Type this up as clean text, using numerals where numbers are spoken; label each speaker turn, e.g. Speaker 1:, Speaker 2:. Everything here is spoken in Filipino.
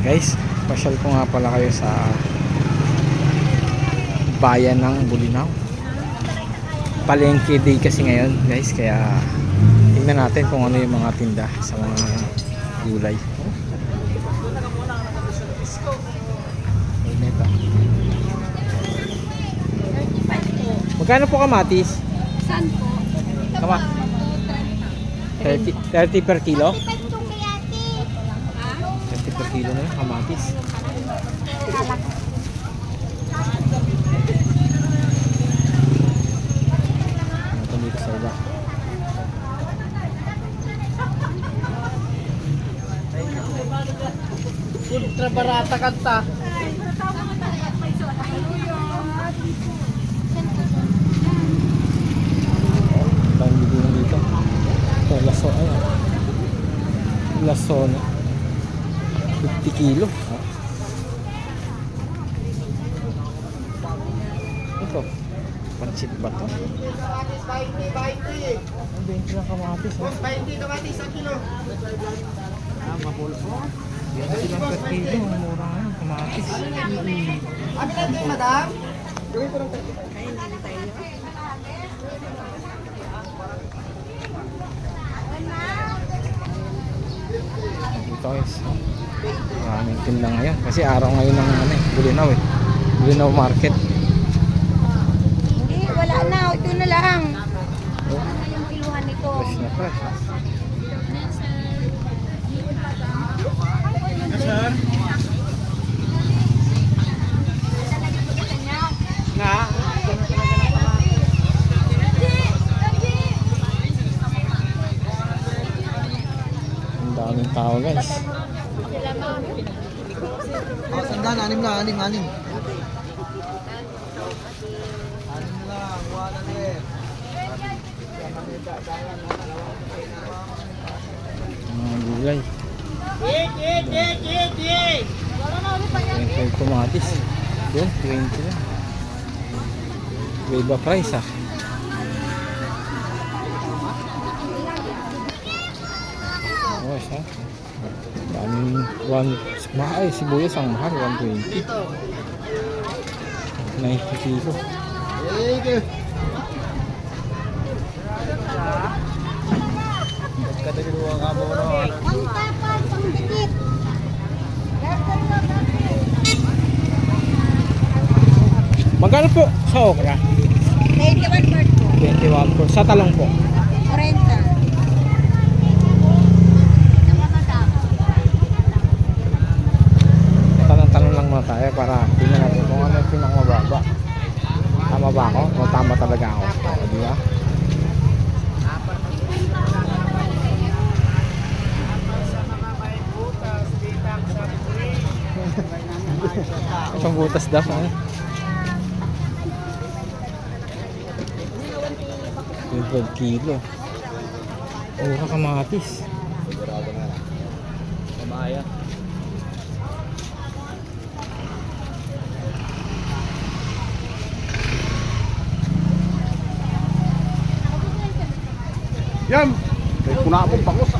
Speaker 1: Guys, pasyal ko nga pala kayo sa bayan ng Bulinaw. Palengke day kasi ngayon guys, kaya tingnan natin kung ano yung mga tinda sa mga gulay. Magkano po kamatis?
Speaker 2: Saan po?
Speaker 1: Kama 30 per kilo? 30 per kilo na yung kamatis. Ito dito sa iba.
Speaker 3: Ultra barata kanta.
Speaker 1: Tawag dito dito. Ito, laso, ano? Laso na. 50 kilo. Ito. Pansit ba to? Ang 20 lang kamatis.
Speaker 3: 20 kamatis ang kilo.
Speaker 1: Mahul po. Yan silang per kilo. Ang mura ngayon, kamatis.
Speaker 3: Ano natin, madam? Gawin ko ng 30.
Speaker 1: Dito guys. Maraming tinda ngayon. Kasi araw ngayon ng Bulinaw eh. Bulinaw market.
Speaker 2: Hindi, wala na. Ito na lang.
Speaker 1: Oh,
Speaker 2: Yung kiluhan nito.
Speaker 1: fresh na fresh.
Speaker 3: Nga.
Speaker 1: Ang daming tao guys.
Speaker 3: Sandaan, anim na, anim. Anim na lang, wala ulit.
Speaker 1: Mga gulay. 20 yung tomatis. Yun, 20 lang. Iba price ah. Oh, siya. Daming mahal, sibuyas ang mahal, 120. 90 kilo.
Speaker 3: Thank you. Kada ginawa ka mo no.
Speaker 2: Ang tapal, pang dikit.
Speaker 1: Magkano po sa okra?
Speaker 2: 91 bird po.
Speaker 1: 21 po. Sa talong po.
Speaker 2: 40.
Speaker 1: Tanong-tanong lang muna tayo para tingnan natin kung ano yung pinakamababa. Tama ba ako? O tama talaga ako? O, di ba? Itong butas daw. Eh. 12 kilo. Mura kamatis.
Speaker 3: Sigurado na. Mamaya. Yan! May puna akong bangus.